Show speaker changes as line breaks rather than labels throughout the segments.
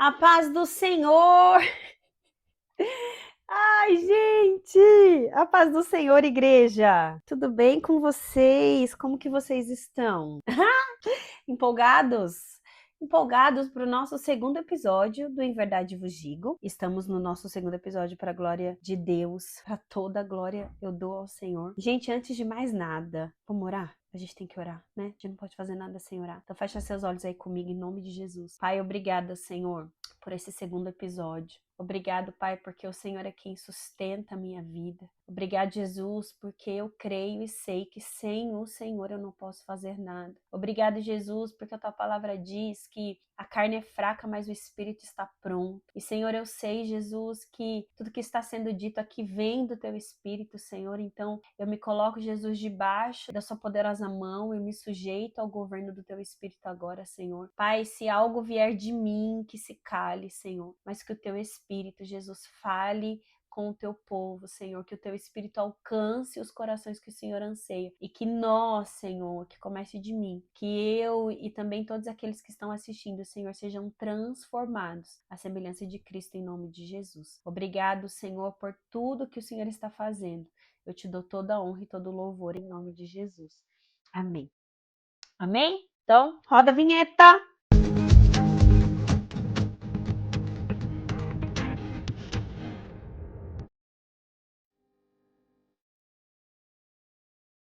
A paz do Senhor! Ai, gente! A paz do Senhor, igreja! Tudo bem com vocês? Como que vocês estão? Empolgados? Empolgados para o nosso segundo episódio do Em Verdade Vos Digo. Estamos no nosso segundo episódio para a glória de Deus. Para toda a glória eu dou ao Senhor. Gente, antes de mais nada, vamos orar? A gente tem que orar, né? A gente não pode fazer nada sem orar. Então fecha seus olhos aí comigo em nome de Jesus. Pai, obrigada, Senhor, por esse segundo episódio. Obrigado, Pai, porque o Senhor é quem sustenta a minha vida. Obrigado, Jesus, porque eu creio e sei que sem o Senhor eu não posso fazer nada. Obrigado, Jesus, porque a tua palavra diz que a carne é fraca, mas o Espírito está pronto. E, Senhor, eu sei, Jesus, que tudo que está sendo dito aqui vem do teu Espírito, Senhor. Então, eu me coloco, Jesus, debaixo da sua poderosa mão e me sujeito ao governo do teu Espírito agora, Senhor. Pai, se algo vier de mim, que se cale, Senhor, mas que o teu Espírito, Jesus, fale com o teu povo, Senhor, que o teu Espírito alcance os corações que o Senhor anseia e que nós, Senhor, que comece de mim, que eu e também todos aqueles que estão assistindo, Senhor, sejam transformados à semelhança de Cristo em nome de Jesus. Obrigado, Senhor, por tudo que o Senhor está fazendo. Eu te dou toda a honra e todo o louvor em nome de Jesus. Amém. Amém? Então, roda a vinheta!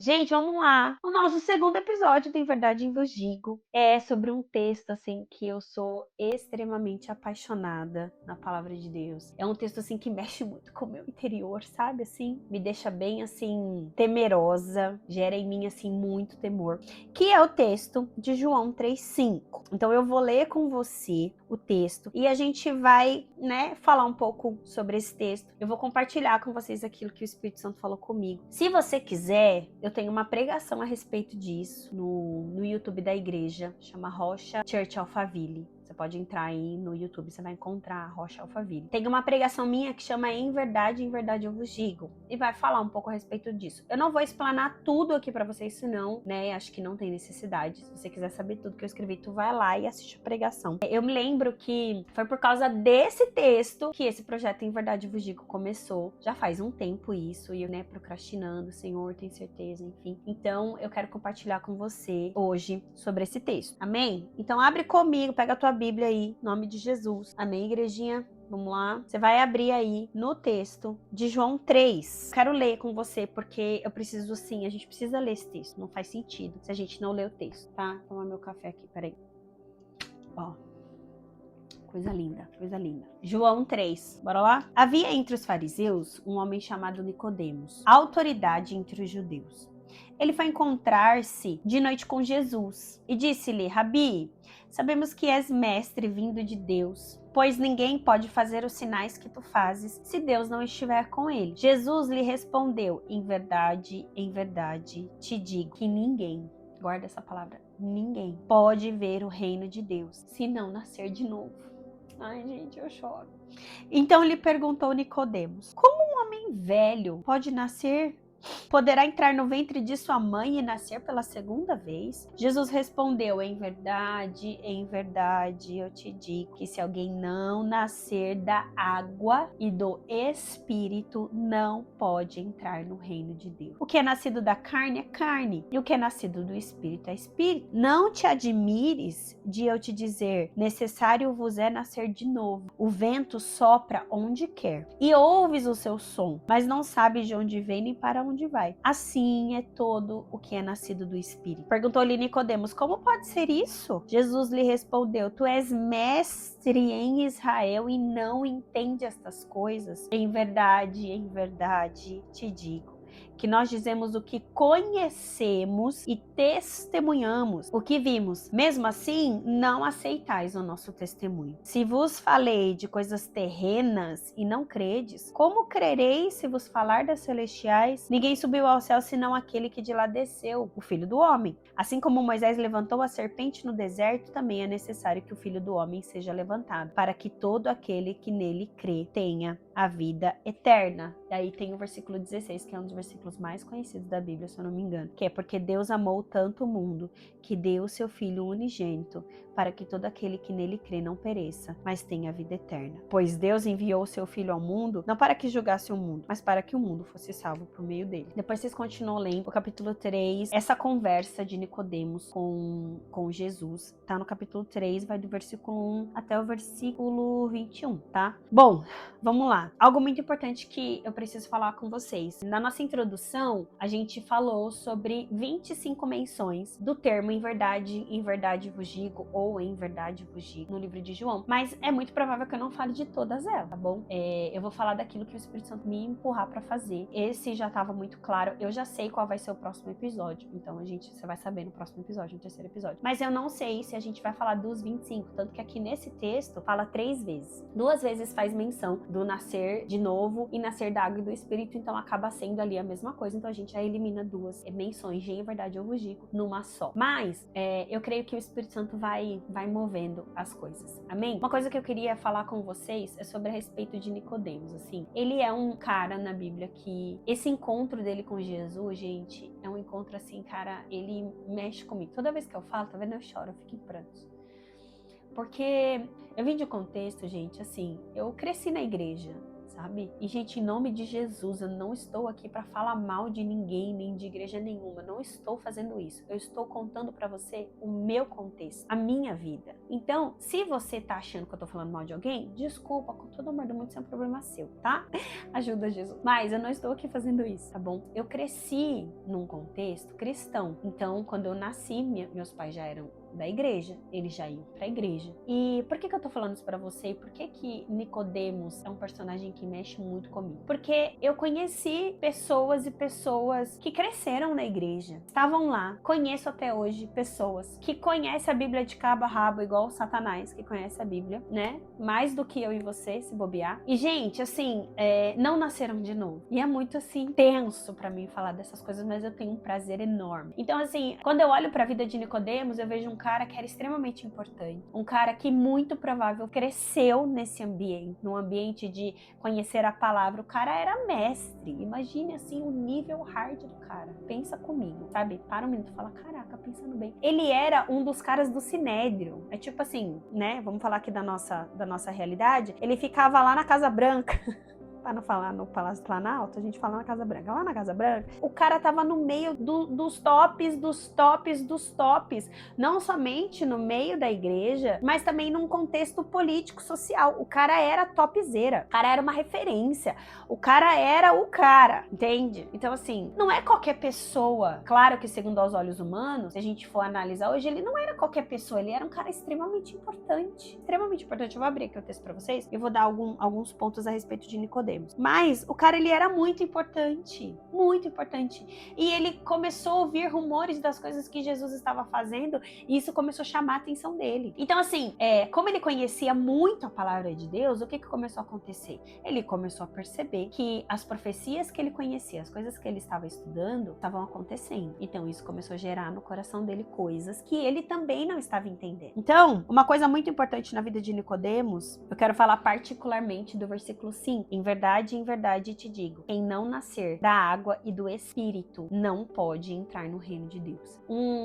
Gente, vamos lá. O nosso segundo episódio do Em Verdade Vos Digo é sobre um texto, assim, que eu sou extremamente apaixonada na palavra de Deus. É um texto, assim, que mexe muito com o meu interior, sabe, assim? Me deixa bem, assim, temerosa, gera em mim, assim, muito temor. Que é o texto de João 3,5. Então, eu vou ler com você o texto e a gente vai, né, falar um pouco sobre esse texto. Eu vou compartilhar com vocês aquilo que o Espírito Santo falou comigo. Se você quiser, eu tenho uma pregação a respeito disso no YouTube da igreja, chama Rocha Church Alphaville. Você pode entrar aí no YouTube, você vai encontrar a Rocha Alphaville. Tem uma pregação minha que chama Em Verdade eu vos digo. E vai falar um pouco a respeito disso. Eu não vou explanar tudo aqui pra vocês, senão, né, acho que não tem necessidade. Se você quiser saber tudo que eu escrevi, tu vai lá e assiste a pregação. Eu me lembro que foi por causa desse texto que esse projeto Em Verdade eu vos digo começou. Já faz um tempo isso, e eu, né, procrastinando, Senhor, tem certeza, enfim. Então, eu quero compartilhar com você hoje sobre esse texto. Amém? Então, abre comigo, pega a tua Bíblia aí, em nome de Jesus. Amém, igrejinha? Vamos lá. Você vai abrir aí no texto de João 3. Quero ler com você, porque eu preciso sim, a gente precisa ler esse texto. Não faz sentido se a gente não ler o texto, tá? Vou tomar meu café aqui, peraí. Ó. Coisa linda, coisa linda. João 3, bora lá? Havia entre os fariseus um homem chamado Nicodemos, autoridade entre os judeus. Ele foi encontrar-se de noite com Jesus e disse-lhe: Rabi, sabemos que és mestre vindo de Deus, pois ninguém pode fazer os sinais que tu fazes se Deus não estiver com ele. Jesus lhe respondeu: em verdade, te digo que ninguém, guarda essa palavra, ninguém pode ver o reino de Deus se não nascer de novo. Ai, gente, eu choro. Então lhe perguntou Nicodemos: como um homem velho pode nascer? Poderá entrar no ventre de sua mãe e nascer pela segunda vez? Jesus respondeu: em verdade, eu te digo que se alguém não nascer da água e do Espírito, não pode entrar no reino de Deus. O que é nascido da carne é carne, e o que é nascido do Espírito é Espírito. Não te admires de eu te dizer: necessário vos é nascer de novo. O vento sopra onde quer, e ouves o seu som, mas não sabes de onde vem nem para onde vai. Assim é todo o que é nascido do Espírito. Perguntou-lhe Nicodemos: como pode ser isso? Jesus lhe respondeu: tu és mestre em Israel e não entende estas coisas? Em verdade, te digo que nós dizemos o que conhecemos e testemunhamos o que vimos. Mesmo assim, não aceitais o nosso testemunho. Se vos falei de coisas terrenas e não credes, como crereis se vos falar das celestiais? Ninguém subiu ao céu senão aquele que de lá desceu, o Filho do Homem. Assim como Moisés levantou a serpente no deserto, também é necessário que o Filho do Homem seja levantado, para que todo aquele que nele crê tenha a vida eterna. E aí tem o versículo 16, que é um dos versículos mais conhecidos da Bíblia, se eu não me engano, que é porque Deus amou tanto o mundo, que deu o seu Filho unigênito, para que todo aquele que nele crê não pereça, mas tenha vida eterna. Pois Deus enviou o seu Filho ao mundo, não para que julgasse o mundo, mas para que o mundo fosse salvo por meio dele. Depois vocês continuam lendo o capítulo 3, essa conversa de Nicodemos com Jesus. Tá no capítulo 3, vai do versículo 1 até o versículo 21, tá? Bom, vamos lá. Algo muito importante que eu preciso falar com vocês. Na nossa introdução, a gente falou sobre 25 menções do termo em verdade vos digo, ou em verdade vos digo, no livro de João. Mas é muito provável que eu não fale de todas elas, tá bom? Eu vou falar daquilo que o Espírito Santo me empurrar pra fazer. Esse já tava muito claro. Eu já sei qual vai ser o próximo episódio. Então você vai saber no próximo episódio, no terceiro episódio. Mas eu não sei se a gente vai falar dos 25, tanto que aqui nesse texto fala 3 vezes. 2 vezes faz menção do nascer de novo e nascer da água e do Espírito, então acaba sendo ali a mesma coisa. Então a gente já elimina 2 menções de em verdade eu vos digo numa só. Mas eu creio que o Espírito Santo vai movendo as coisas. Amém? Uma coisa que eu queria falar com vocês é sobre a respeito de Nicodemos, assim. Ele é um cara na Bíblia que esse encontro dele com Jesus, gente, é um encontro assim, cara, ele mexe comigo. Toda vez que eu falo, tá vendo? Eu choro, eu fico em prantos. Porque eu vim de um contexto, gente, assim, eu cresci na igreja, sabe? E, gente, em nome de Jesus, eu não estou aqui para falar mal de ninguém, nem de igreja nenhuma. Não estou fazendo isso. Eu estou contando para você o meu contexto, a minha vida. Então, se você tá achando que eu tô falando mal de alguém, desculpa, com todo amor do mundo, isso é um problema seu, tá? Ajuda, Jesus. Mas eu não estou aqui fazendo isso, tá bom? Eu cresci num contexto cristão. Então, quando eu nasci, meus pais já eram da igreja, eles já iam pra igreja. E por que eu tô falando isso pra você? E por que Nicodemos é um personagem que mexe muito comigo? Porque eu conheci pessoas e pessoas que cresceram na igreja, estavam lá. Conheço até hoje pessoas que conhecem a Bíblia de cabo a rabo, igual o Satanás, que conhece a Bíblia, né? Mais do que eu e você, se bobear. E, gente, assim, não nasceram de novo. E é muito, assim, tenso pra mim falar dessas coisas, mas eu tenho um prazer enorme. Então, assim, quando eu olho pra vida de Nicodemos, eu vejo um cara que era extremamente importante, um cara que muito provável cresceu nesse ambiente, num ambiente de conhecer a palavra. O cara era mestre, imagine assim o nível hard do cara, pensa comigo, sabe? Para um minuto e fala, caraca, pensando bem. Ele era um dos caras do Sinédrio, é tipo assim, né, vamos falar aqui da nossa realidade, ele ficava lá na Casa Branca, para não falar no Palácio do Planalto, a gente fala na Casa Branca. Lá na Casa Branca, o cara tava no meio dos tops, dos tops, dos tops. Não somente no meio da igreja, mas também num contexto político, social. O cara era topzera. O cara era uma referência. O cara era o cara, entende? Então, assim, não é qualquer pessoa. Claro que, segundo aos olhos humanos, se a gente for analisar hoje, ele não era qualquer pessoa. Ele era um cara extremamente importante. Extremamente importante. Eu vou abrir aqui o texto para vocês e vou dar alguns pontos a respeito de Nicodemos. Mas o cara, ele era muito importante, muito importante. E ele começou a ouvir rumores das coisas que Jesus estava fazendo, e isso começou a chamar a atenção dele. Então, assim, como ele conhecia muito a palavra de Deus, o que começou a acontecer? Ele começou a perceber que as profecias que ele conhecia, as coisas que ele estava estudando, estavam acontecendo. Então, isso começou a gerar no coração dele coisas que ele também não estava entendendo. Então, uma coisa muito importante na vida de Nicodemos, eu quero falar particularmente do versículo 5. Em verdade te digo, quem não nascer da água e do Espírito não pode entrar no reino de Deus.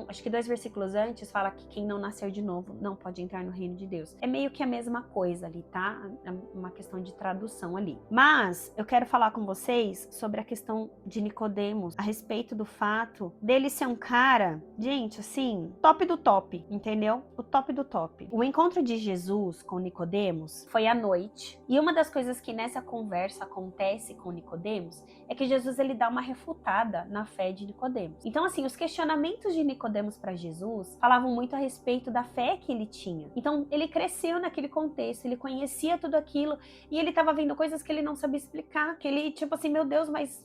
Acho que 2 versículos antes fala que quem não nascer de novo não pode entrar no reino de Deus. É meio que a mesma coisa ali, tá? É uma questão de tradução ali. Mas eu quero falar com vocês sobre a questão de Nicodemos, a respeito do fato dele ser um cara, gente, assim, top do top, entendeu? O top do top. O encontro de Jesus com Nicodemos foi à noite. E uma das coisas que nessa conversa acontece com Nicodemos é que Jesus, ele dá uma refutada na fé de Nicodemos. Então, assim, os questionamentos de Nicodemos para Jesus falavam muito a respeito da fé que ele tinha. Então, ele cresceu naquele contexto, ele conhecia tudo aquilo e ele estava vendo coisas que ele não sabia explicar, que ele, tipo assim, meu Deus, mas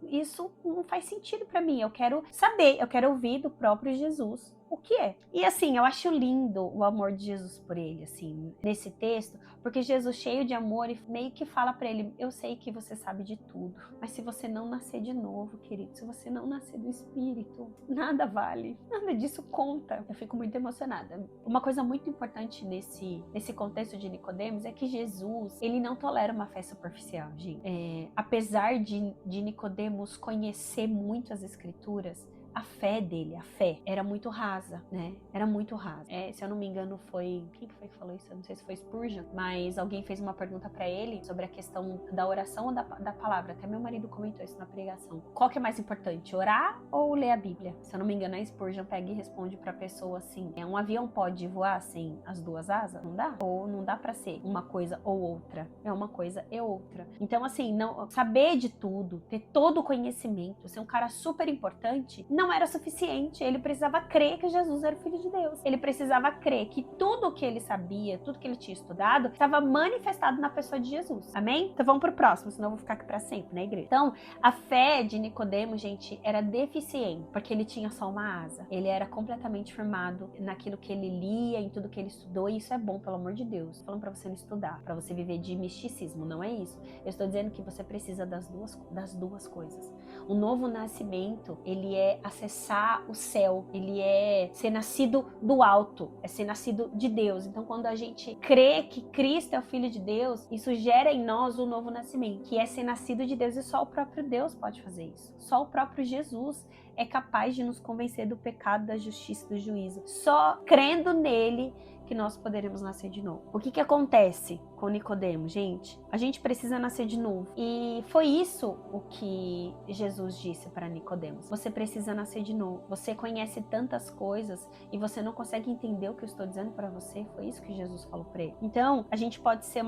isso não faz sentido para mim. Eu quero saber, eu quero ouvir do próprio Jesus o que é. E assim, eu acho lindo o amor de Jesus por ele, assim, nesse texto, porque Jesus, cheio de amor, e meio que fala pra ele, eu sei que você sabe de tudo, mas se você não nascer de novo, querido, se você não nascer do Espírito, nada vale, nada disso conta. Eu fico muito emocionada. Uma coisa muito importante nesse contexto de Nicodemos é que Jesus, ele não tolera uma fé superficial, gente. Apesar de Nicodemos conhecer muito as Escrituras, a fé dele, a fé, era muito rasa, né? Era muito rasa. Se eu não me engano, quem que foi que falou isso? Eu não sei se foi Spurgeon, mas alguém fez uma pergunta pra ele sobre a questão da oração ou da palavra. Até meu marido comentou isso na pregação. Qual que é mais importante, orar ou ler a Bíblia? Se eu não me engano, a Spurgeon pega e responde pra pessoa assim: um avião pode voar sem as duas asas? Não dá? Ou não dá pra ser uma coisa ou outra? É uma coisa e outra. Então, assim, não saber de tudo, ter todo o conhecimento, ser um cara super importante, não era suficiente. Ele precisava crer que Jesus era o Filho de Deus. Ele precisava crer que tudo o que ele sabia, tudo que ele tinha estudado, estava manifestado na pessoa de Jesus. Amém? Então vamos pro próximo, senão eu vou ficar aqui pra sempre na igreja. Então, a fé de Nicodemo, gente, era deficiente, porque ele tinha só uma asa. Ele era completamente firmado naquilo que ele lia, em tudo que ele estudou, e isso é bom, pelo amor de Deus. Tô falando pra você não estudar, pra você viver de misticismo, não é isso. Eu estou dizendo que você precisa das duas coisas. O novo nascimento, ele é acessar o céu, ele é ser nascido do alto, é ser nascido de Deus. Então, quando a gente crê que Cristo é o Filho de Deus, isso gera em nós o novo nascimento, que é ser nascido de Deus, e só o próprio Deus pode fazer isso. Só o próprio Jesus é capaz de nos convencer do pecado, da justiça e do juízo. Só crendo nele que nós poderemos nascer de novo. O que acontece com Nicodemo, gente? A gente precisa nascer de novo. E foi isso o que Jesus disse para Nicodemo. Você precisa nascer de novo. Você conhece tantas coisas e você não consegue entender o que eu estou dizendo para você. Foi isso que Jesus falou para ele. Então, a gente pode ser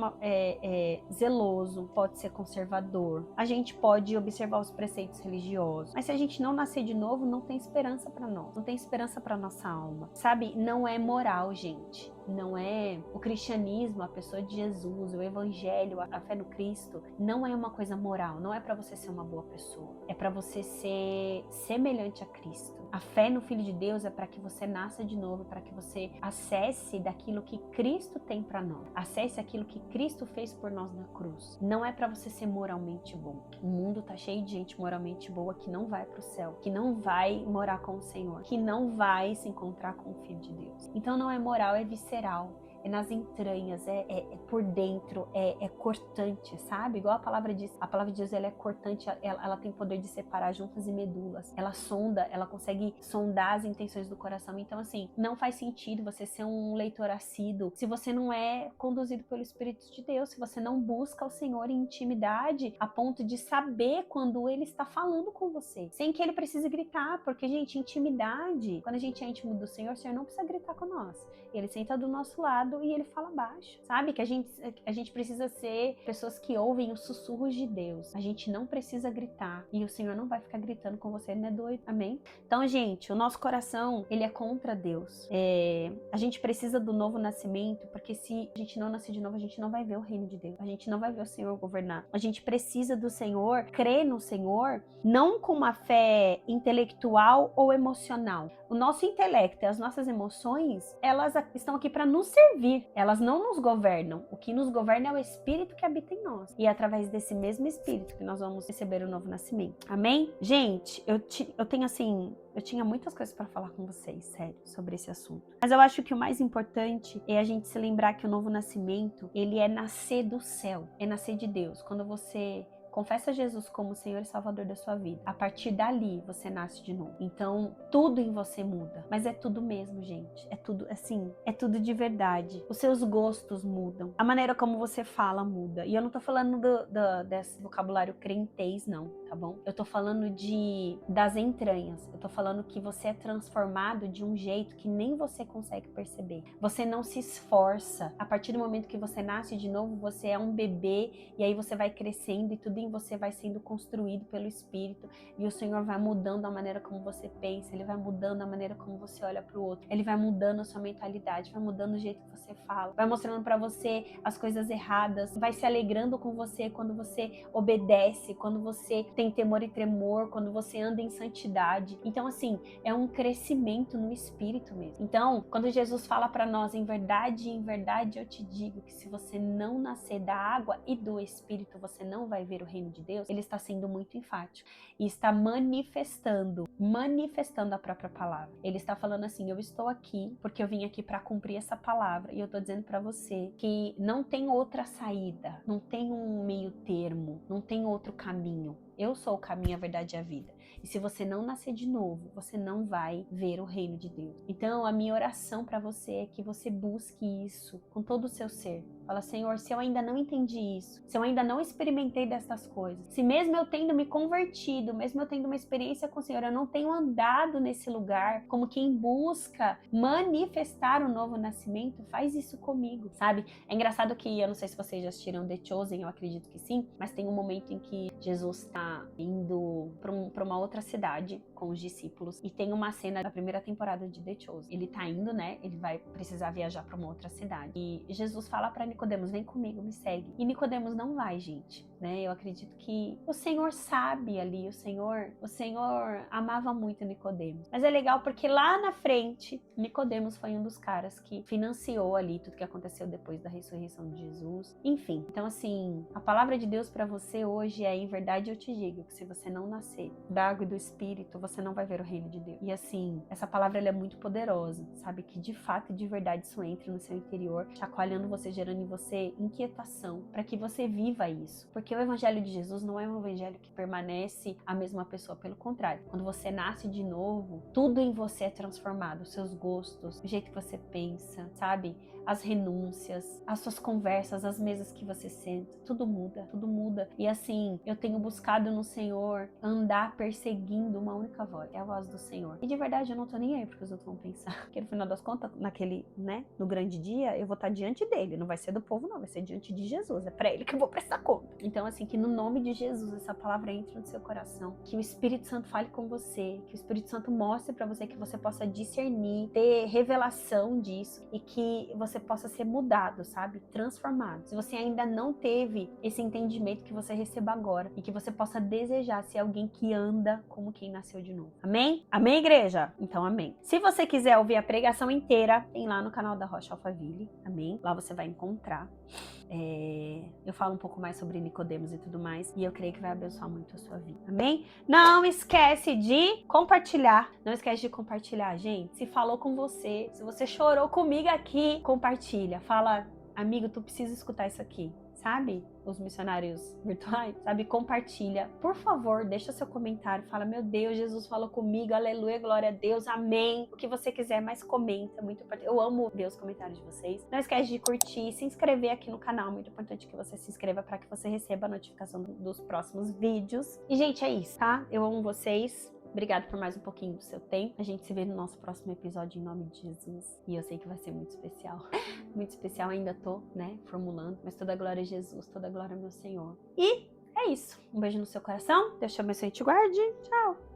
zeloso, pode ser conservador, a gente pode observar os preceitos religiosos, mas se a gente não nascer de novo, não tem esperança para nós, não tem esperança para nossa alma, sabe? Não é moral, gente. Não é o cristianismo, a pessoa de Jesus, o evangelho, a fé no Cristo, não é uma coisa moral, não é para você ser uma boa pessoa, é para você ser semelhante a Cristo. A fé no Filho de Deus é para que você nasça de novo, para que você acesse daquilo que Cristo tem para nós, acesse aquilo que Cristo fez por nós na cruz. Não é para você ser moralmente bom. O mundo tá cheio de gente moralmente boa que não vai para o céu, que não vai morar com o Senhor, que não vai se encontrar com o Filho de Deus. Então não é moral, é visceral. É nas entranhas, é por dentro, é cortante, sabe? Igual a palavra diz. A palavra de Deus, ela é cortante, ela tem poder de separar juntas e medulas. Ela sonda, ela consegue sondar as intenções do coração. Então, assim, não faz sentido você ser um leitor assíduo se você não é conduzido pelo Espírito de Deus, se você não busca o Senhor em intimidade a ponto de saber quando Ele está falando com você, sem que Ele precise gritar, porque, gente, intimidade, quando a gente é íntimo do Senhor, o Senhor não precisa gritar com nós. Ele senta do nosso lado e ele fala baixo, sabe? Que a gente precisa ser pessoas que ouvem os sussurros de Deus. A gente não precisa gritar e o Senhor não vai ficar gritando com você, não é doido? Amém? Então, gente, o nosso coração, ele é contra Deus. A gente precisa do novo nascimento, porque se a gente não nascer de novo, a gente não vai ver o reino de Deus. A gente não vai ver o Senhor governar. A gente precisa do Senhor, crer no Senhor, não com uma fé intelectual ou emocional. O nosso intelecto e as nossas emoções, elas estão aqui para nos servir. Elas não nos governam. O que nos governa é o Espírito que habita em nós. E é através desse mesmo Espírito que nós vamos receber o novo nascimento. Amém? Gente, eu tenho assim... Eu tinha muitas coisas para falar com vocês, sério, sobre esse assunto. Mas eu acho que o mais importante é a gente se lembrar que o novo nascimento, ele é nascer do céu, é nascer de Deus. Quando você confessa Jesus como Senhor e Salvador da sua vida, a partir dali você nasce de novo. Então, tudo em você muda. Mas é tudo mesmo, gente. É tudo, assim, é tudo de verdade. Os seus gostos mudam. A maneira como você fala muda. E eu não tô falando desse vocabulário crentez, não, tá bom? Eu tô falando das entranhas. Eu tô falando que você é transformado de um jeito que nem você consegue perceber. Você não se esforça. A partir do momento que você nasce de novo, você é um bebê e aí você vai crescendo e tudo em você vai sendo construído pelo Espírito e o Senhor vai mudando a maneira como você pensa, Ele vai mudando a maneira como você olha para o outro, Ele vai mudando a sua mentalidade, vai mudando o jeito que você fala, vai mostrando para você as coisas erradas, vai se alegrando com você quando você obedece, quando você tem temor e tremor, quando você anda em santidade. Então, assim, é um crescimento no Espírito mesmo. Então, quando Jesus fala para nós, em verdade eu te digo que se você não nascer da água e do Espírito, você não vai ver o reino de Deus, ele está sendo muito enfático e está manifestando a própria palavra. Ele está falando assim: eu estou aqui porque eu vim aqui para cumprir essa palavra e eu estou dizendo para você que não tem outra saída, não tem um meio termo, não tem outro caminho. Eu sou o caminho, a verdade e a vida. E se você não nascer de novo, você não vai ver o reino de Deus. Então, a minha oração para você é que você busque isso com todo o seu ser. Fala, Senhor, se eu ainda não entendi isso, se eu ainda não experimentei destas coisas, se mesmo eu tendo me convertido, mesmo eu tendo uma experiência com o Senhor, eu não tenho andado nesse lugar como quem busca manifestar o novo nascimento, faz isso comigo, sabe? É engraçado que, eu não sei se vocês já assistiram The Chosen, eu acredito que sim, mas tem um momento em que Jesus está indo para uma outra cidade com os discípulos e tem uma cena da primeira temporada de The Chosen. Ele tá indo, né? Ele vai precisar viajar para uma outra cidade. E Jesus fala para Nicodemos, vem comigo, me segue. E Nicodemos não vai, gente, né? Eu acredito que o Senhor sabe ali, o Senhor amava muito Nicodemos. Mas é legal porque lá na frente, Nicodemos foi um dos caras que financiou ali tudo que aconteceu depois da ressurreição de Jesus. Enfim, então assim, a palavra de Deus para você hoje é, em verdade eu te digo, que se você não nascer da água e do Espírito, você não vai ver o reino de Deus. E assim, essa palavra ela é muito poderosa, sabe? Que de fato e de verdade isso entra no seu interior, chacoalhando você, gerando em você inquietação, para que você viva isso. Porque o evangelho de Jesus não é um evangelho que permanece a mesma pessoa, pelo contrário. Quando você nasce de novo, tudo em você é transformado, os seus gostos, o jeito que você pensa, sabe? As renúncias, as suas conversas, as mesas que você senta, tudo muda, tudo muda. E assim, eu tenho buscado no Senhor andar perseguindo uma única voz, é a voz do Senhor. E de verdade eu não tô nem aí porque os outros vão pensar. Porque no final das contas, naquele, né, no grande dia, eu vou estar diante dele, não vai ser do povo não, vai ser diante de Jesus, é pra ele que eu vou prestar conta. Então assim, que no nome de Jesus essa palavra entre no seu coração, que o Espírito Santo fale com você, que o Espírito Santo mostre pra você, que você possa discernir, ter revelação disso e que você possa ser mudado, sabe? Transformado. Se você ainda não teve esse entendimento, que você receba agora e que você possa desejar ser alguém que anda como quem nasceu de novo. Amém? Amém, igreja? Então, amém. Se você quiser ouvir a pregação inteira, tem lá no canal da Rocha Alphaville, amém? Lá você vai encontrar. Eu falo um pouco mais sobre Nicodemos e tudo mais, e eu creio que vai abençoar muito a sua vida, amém? Não esquece de compartilhar, não esquece de compartilhar, gente. Se falou com você, se você chorou comigo aqui, compartilha, fala, amigo, tu precisa escutar isso aqui, sabe? Os missionários virtuais, sabe? Compartilha, por favor, deixa seu comentário, fala, meu Deus, Jesus falou comigo, aleluia, glória a Deus, amém, o que você quiser, mas comenta, muito importante, eu amo ver os comentários de vocês. Não esquece de curtir, se inscrever aqui no canal, muito importante que você se inscreva para que você receba a notificação dos próximos vídeos. E gente, é isso, tá? Eu amo vocês. Obrigada por mais um pouquinho do seu tempo. A gente se vê no nosso próximo episódio em nome de Jesus. E eu sei que vai ser muito especial. Muito especial, ainda tô, né, formulando. Mas toda glória a Jesus, toda glória ao meu Senhor. E é isso. Um beijo no seu coração. Deus te abençoe e te guarde. Tchau.